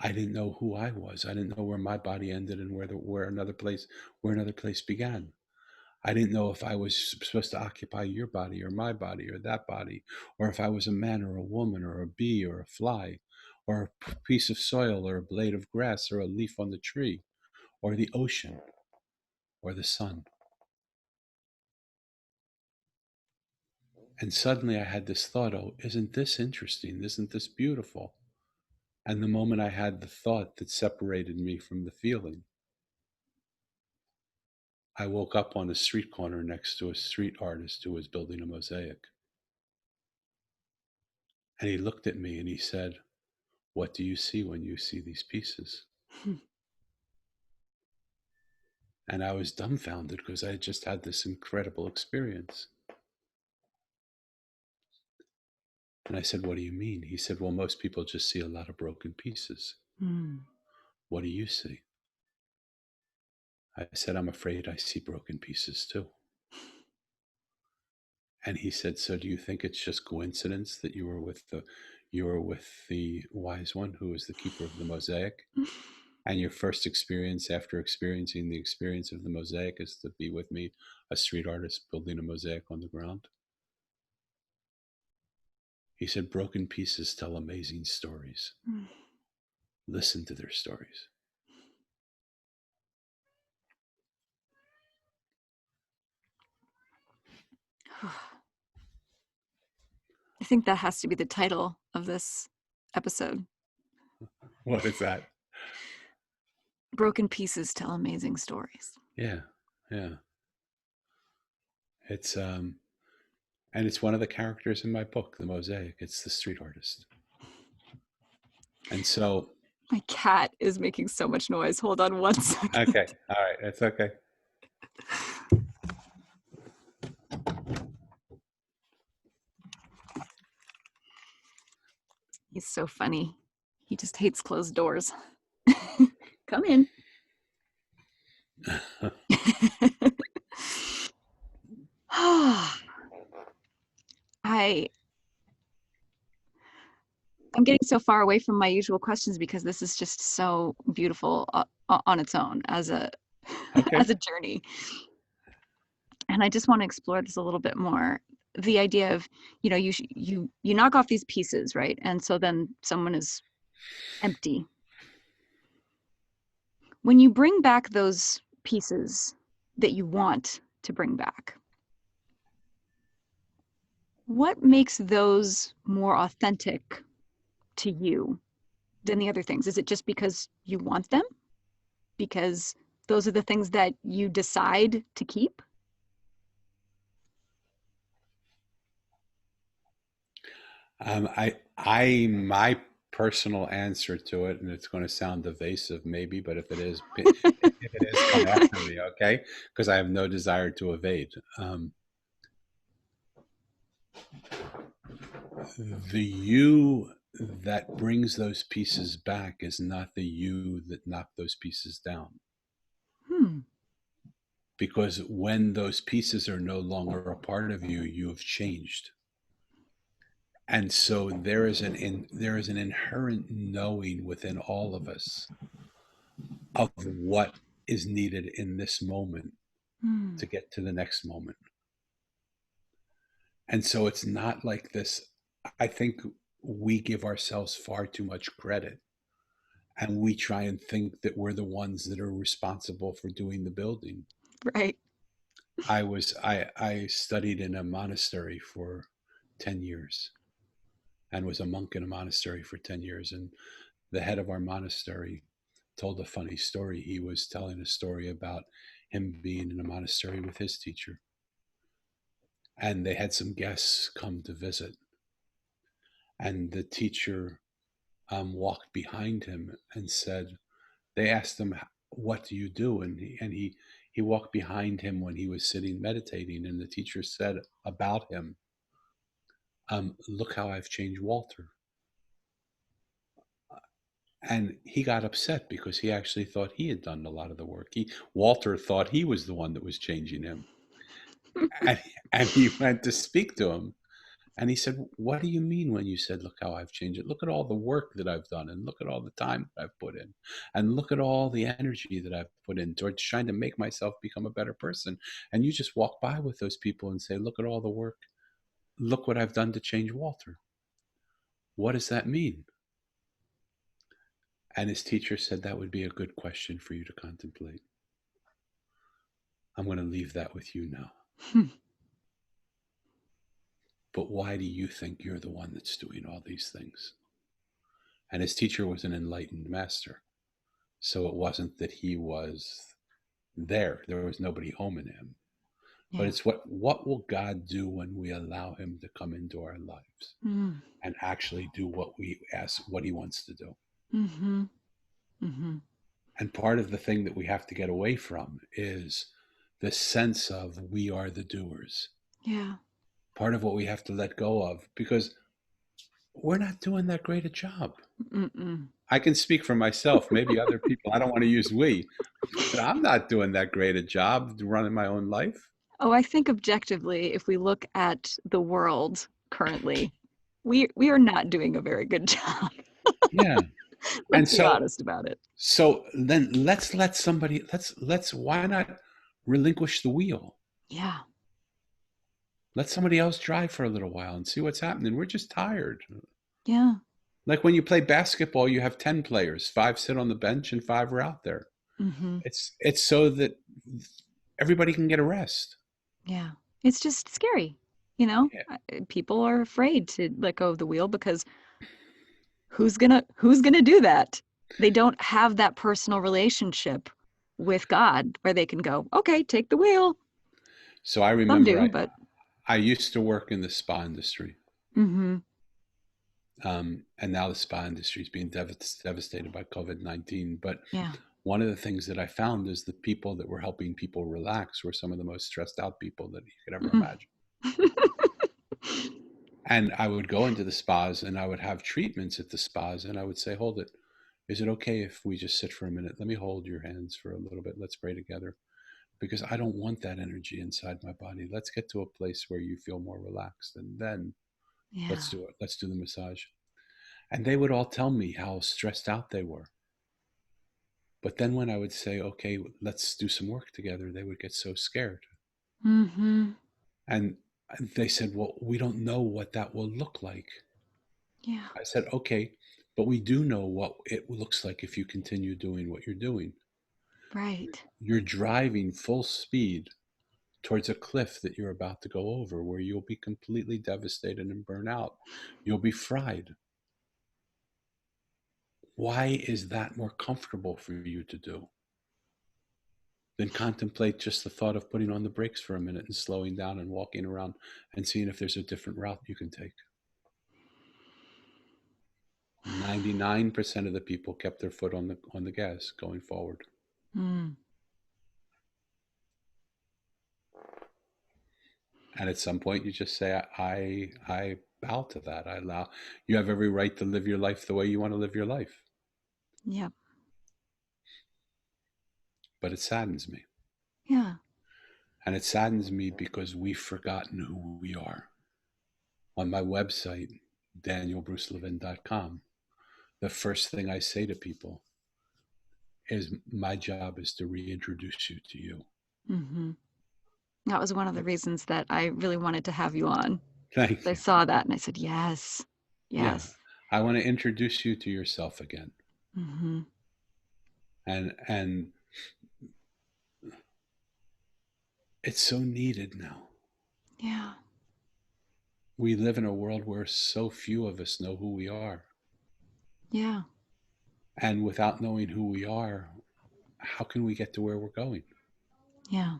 I didn't know who I was. I didn't know where my body ended and where another place began. I didn't know if I was supposed to occupy your body or my body or that body, or if I was a man or a woman or a bee or a fly, or a piece of soil or a blade of grass or a leaf on the tree, or the ocean or the sun. And suddenly I had this thought, oh, isn't this interesting? Isn't this beautiful? And the moment I had the thought that separated me from the feeling, I woke up on a street corner next to a street artist who was building a mosaic. And he looked at me and he said, what do you see when you see these pieces? And I was dumbfounded because I had just had this incredible experience. And I said, what do you mean? He said, well, most people just see a lot of broken pieces. Mm. What do you see? I said, I'm afraid I see broken pieces too. And he said, so do you think it's just coincidence that you were with the wise one who is the keeper of the mosaic? And your first experience after experiencing the experience of the mosaic is to be with me, a street artist building a mosaic on the ground? He said, broken pieces tell amazing stories. Mm. Listen to their stories. I think that has to be the title of this episode. What is that? Broken pieces tell amazing stories. Yeah, yeah. It's and it's one of the characters in my book, The Mosaic. It's the street artist. And so, My cat is making so much noise. Hold on one second. okay, all right, that's okay. He's so funny. He just hates closed doors. Come in. I I'm getting so far away from my usual questions because this is just so beautiful on its own as a Okay. as a journey. And I just want to explore this a little bit more. The idea of, you knock off these pieces, right? And so then someone is empty. When you bring back those pieces that you want to bring back, what makes those more authentic to you than the other things? Is it just because you want them? Because those are the things that you decide to keep? My personal answer to it, and it's going to sound evasive, maybe, but if it is, come after me, okay? Because I have no desire to evade. The you that brings those pieces back is not the you that knocked those pieces down. Hmm. Because when those pieces are no longer a part of you, you have changed. And so there is an inherent knowing within all of us of what is needed in this moment Hmm. to get to the next moment. And so it's not like this. I think we give ourselves far too much credit, and we try and think that we're the ones that are responsible for doing the building. Right. I studied in a monastery for 10 years and was a monk in a monastery for 10 years. And the head of our monastery told a funny story. He was telling a story about him being in a monastery with his teacher. And they had some guests come to visit. And the teacher walked behind him and said, they asked him, what do you do? And he walked behind him when he was sitting meditating. And the teacher said about him, look how I've changed Walter. And he got upset because he actually thought he had done a lot of the work. Walter thought he was the one that was changing him. And, and he went to speak to him. And he said, what do you mean when you said, look how I've changed it? Look at all the work that I've done, and look at all the time that I've put in, and look at all the energy that I've put in towards trying to make myself become a better person. And you just walk by with those people and say, look at all the work. Look what I've done to change Walter. What does that mean? And his teacher said, that would be a good question for you to contemplate. I'm going to leave that with you now. But why do you think you're the one that's doing all these things? And his teacher was an enlightened master. So it wasn't that he was there. There was nobody home in him. But Yeah. it's what will God do when we allow him to come into our lives Mm. and actually do what we ask, what he wants to do. Mm-hmm. Mm-hmm. And part of the thing that we have to get away from is the sense of we are the doers. Yeah. Part of what we have to let go of, because we're not doing that great a job. Mm-mm. I can speak for myself, maybe other people, I don't want to use we, but I'm not doing that great a job running my own life. Oh, I think objectively, if we look at the world currently, we are not doing a very good job. Yeah. Let's And be so honest about it. so then let's let somebody let's why not relinquish the wheel? Yeah. Let somebody else drive for a little while and see what's happening. We're just tired. Yeah. Like when you play basketball, you have 10 players, 5 sit on the bench and 5 are out there. Mm-hmm. It's so that everybody can get a rest. Yeah. It's just scary. You know, Yeah. people are afraid to let go of the wheel because who's gonna do that? They don't have that personal relationship with God where they can go, okay, take the wheel. So I Some remember do, but I used to work in the spa industry. mm-hmm. And now the spa industry is being devastated by COVID-19. But Yeah. one of the things that I found is the people that were helping people relax were some of the most stressed out people that you could ever Mm. imagine. And I would go into the spas and I would have treatments at the spas and I would say, hold it. Is it okay if we just sit for a minute? Let me hold your hands for a little bit. Let's pray together because I don't want that energy inside my body. Let's get to a place where you feel more relaxed and then let's Yeah. do it. Let's do the massage. And they would all tell me how stressed out they were. But then when I would say, okay, let's do some work together, they would get so scared. Mm-hmm. And they said, well, we don't know what that will look like. Yeah. I said, okay, but we do know what it looks like if you continue doing what you're doing. Right. You're driving full speed towards a cliff that you're about to go over where you'll be completely devastated and burn out. You'll be fried. Why is that more comfortable for you to do than contemplate just the thought of putting on the brakes for a minute and slowing down and walking around and seeing if there's a different route you can take? 99% of the people kept their foot on the gas going forward. Mm. And at some point you just say, I bow to that. I allow you have every right to live your life the way you want to live your life. Yep. But it saddens me. Yeah. And it saddens me because we've forgotten who we are. On my website, danielbrucelevin.com, the first thing I say to people is my job is to reintroduce you to you. Mm-hmm. That was one of the reasons that I really wanted to have you on. Thank I you. saw that and I said, yes, Yeah. yes. I want to introduce you to yourself again. Mm-hmm. And it's so needed now. Yeah. We live in a world where so few of us know who we are. Yeah. And without knowing who we are, how can we get to where we're going? Yeah.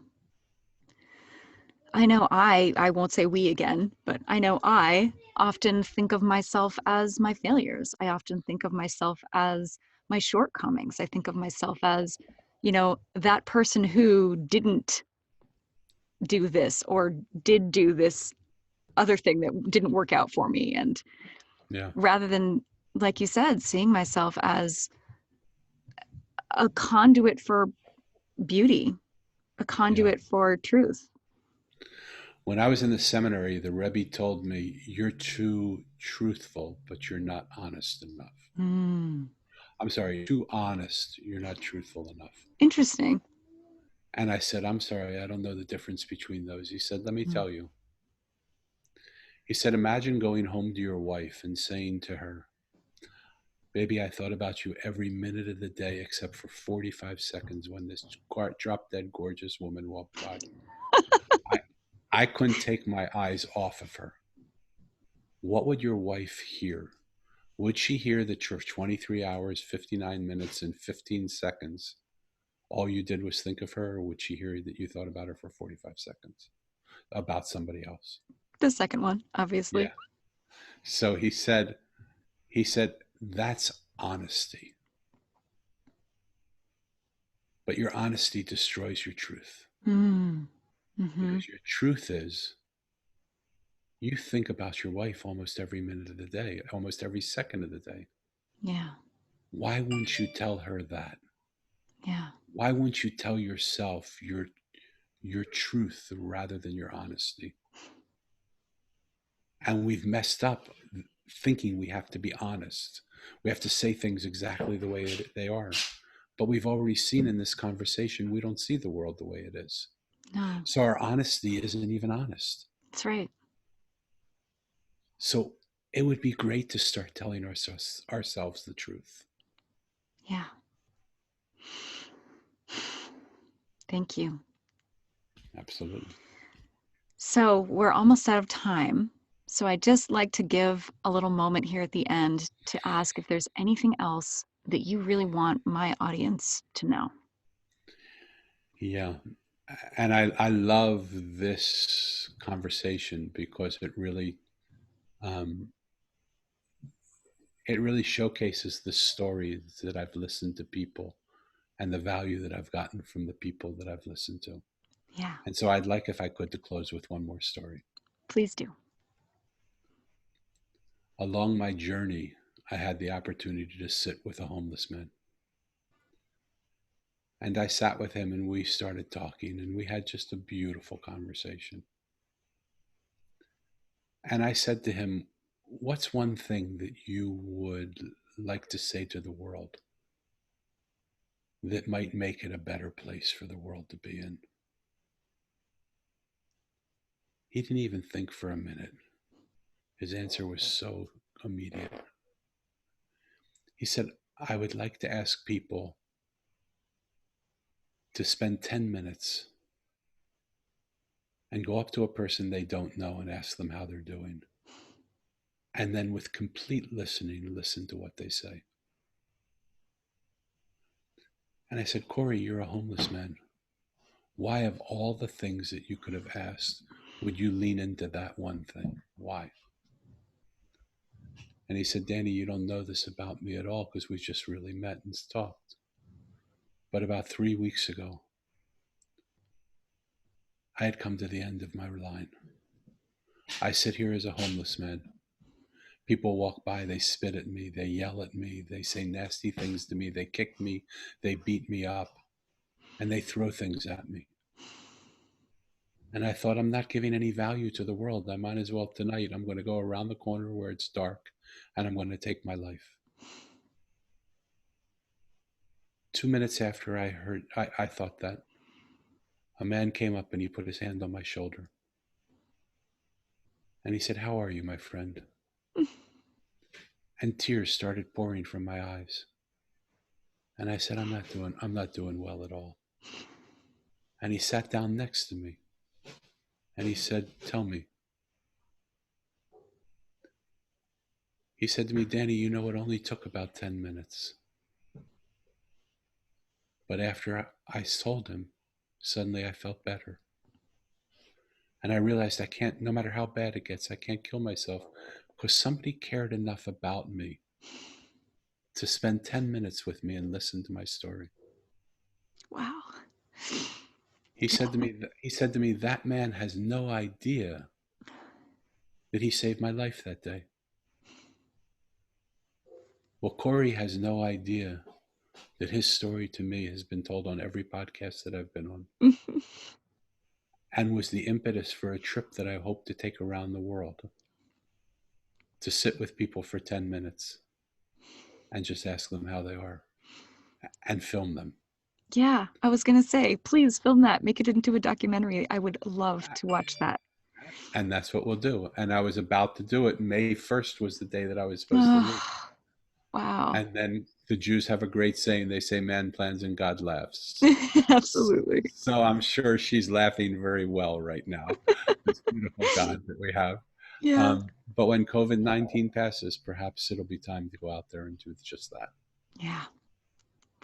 I know I won't say we again, but I know I often think of myself as my failures. I often think of myself as my shortcomings. I think of myself as, that person who didn't do this or did do this other thing that didn't work out for me. And Yeah. rather than, like you said, seeing myself as a conduit for beauty, a Yeah. conduit for truth. When I was in the seminary, the Rebbe told me, you're too truthful, but you're not honest enough. Mm, I'm sorry, too honest. You're not truthful enough. interesting. And I said, I'm sorry, I don't know the difference between those. He said, let me Mm. tell you. He said, imagine going home to your wife and saying to her, baby, I thought about you every minute of the day except for 45 seconds when this drop dead gorgeous woman walked by. I, I couldn't take my eyes off of her. What would your wife hear? Would she hear that for 23 hours, 59 minutes, and 15 seconds, all you did was think of her, or would she hear that you thought about her for 45 seconds about somebody else? The second one, obviously. Yeah. So he said, that's honesty. But your honesty destroys your truth. Mm. Mm-hmm. Because your truth is You think about your wife almost every minute of the day, almost every second of the day. Yeah. Why wouldn't you tell her that? Yeah. Why wouldn't you tell yourself your truth rather than your honesty? And we've messed up thinking we have to be honest. We have to say things exactly the way they are. But we've already seen in this conversation, we don't see the world the way it is. No, So our honesty isn't even honest. that's right. So it would be great to start telling ourselves the truth. Yeah. Thank you. Absolutely. So we're almost out of time. So I'd just like to give a little moment here at the end to ask if there's anything else that you really want my audience to know. Yeah. And I love this conversation because um, it really showcases the stories that I've listened to people and the value that I've gotten from the people that I've listened to. Yeah, And so I'd like, if I could, to close with one more story. please do. Along my journey, I had the opportunity to sit with a homeless man. And I sat with him and we started talking and we had just a beautiful conversation. And I said to him, what's one thing that you would like to say to the world that might make it a better place for the world to be in? He didn't even think for a minute. His answer was so immediate. He said, I would like to ask people to spend 10 minutes and go up to a person they don't know and ask them how they're doing. And then, with complete listening, listen to what they say. And I said, Corey, you're a homeless man. Why, of all the things that you could have asked, would you lean into that one thing? Why? And he said, Danny, you don't know this about me at all because we just really met and talked. But about 3 weeks ago, I had come to the end of my line. I sit here as a homeless man. People walk by, they spit at me, they yell at me, they say nasty things to me, they kick me, they beat me up, and they throw things at me. And I thought, I'm not giving any value to the world. I might as well tonight, I'm going to go around the corner where it's dark and I'm going to take my life. 2 minutes after I thought that, a man came up and he put his hand on my shoulder. And he said, how are you, my friend? And tears started pouring from my eyes. And I said, I'm not doing well at all. And he sat down next to me. And he said, tell me. He said to me, Danny, you know, it only took about 10 minutes. But after I told him, suddenly I felt better. And I realized I can't, no matter how bad it gets, I can't kill myself because somebody cared enough about me to spend 10 minutes with me and listen to my story. Wow. He said to me, that man has no idea that he saved my life that day. Well, Corey has no idea that his story to me has been told on every podcast that I've been on and was the impetus for a trip that I hope to take around the world to sit with people for 10 minutes and just ask them how they are and film them. Yeah, I was going to say, please film that, make it into a documentary. I would love to watch that. And that's what we'll do. And I was about to do it. May 1st was the day that I was supposed to leave. Oh, wow. And then the Jews have a great saying. They say, man plans and God laughs. Absolutely. So I'm sure she's laughing very well right now. This beautiful God that we have. Yeah. But when COVID-19 passes, perhaps it'll be time to go out there and do just that. Yeah.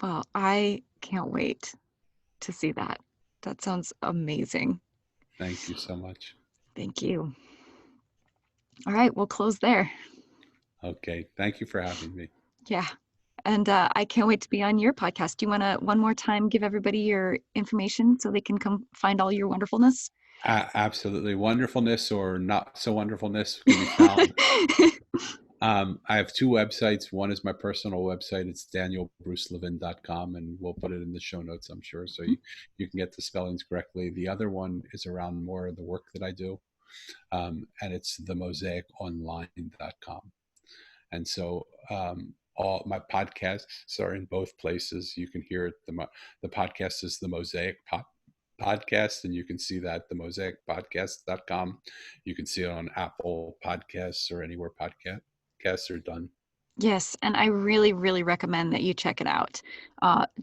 Well, I can't wait to see that. That sounds amazing. Thank you so much. Thank you. All right, we'll close there. Okay. Thank you for having me. Yeah. And I can't wait to be on your podcast. Do you want to one more time give everybody your information so they can come find all your wonderfulness? Absolutely. Wonderfulness or not so wonderfulness can be found. I have two websites. One is my personal website. It's danielbrucelevin.com, and we'll put it in the show notes, I'm sure, so you can get the spellings correctly. The other one is around more of the work that I do, and it's themosaiconline.com. And so all my podcasts are in both places. You can hear it. The podcast is the Mosaic podcast, and you can see that at themosaicpodcast.com. You can see it on Apple Podcasts or anywhere podcasts are done. Yes, and I really, really recommend that you check it out.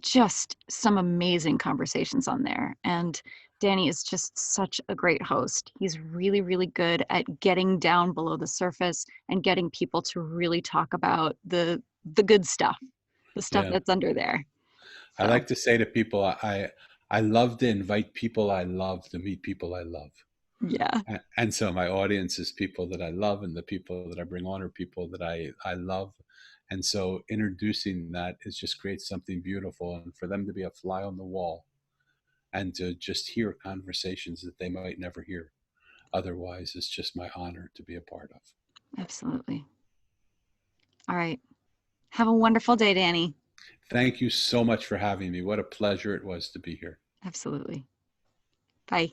Just some amazing conversations on there. And Danny is just such a great host. He's really, really good at getting down below the surface and getting people to really talk about the good stuff, the stuff Yeah. that's under there. I So, like to say to people, I love to invite people I love to meet people I love. yeah, And so my audience is people that I love, and the people that I bring on are people that I love. And so introducing that is just creates something beautiful, and for them to be a fly on the wall and to just hear conversations that they might never hear otherwise is just my honor to be a part of. absolutely. All right. Have a wonderful day, Danny. Thank you so much for having me. What a pleasure it was to be here. Absolutely. Bye.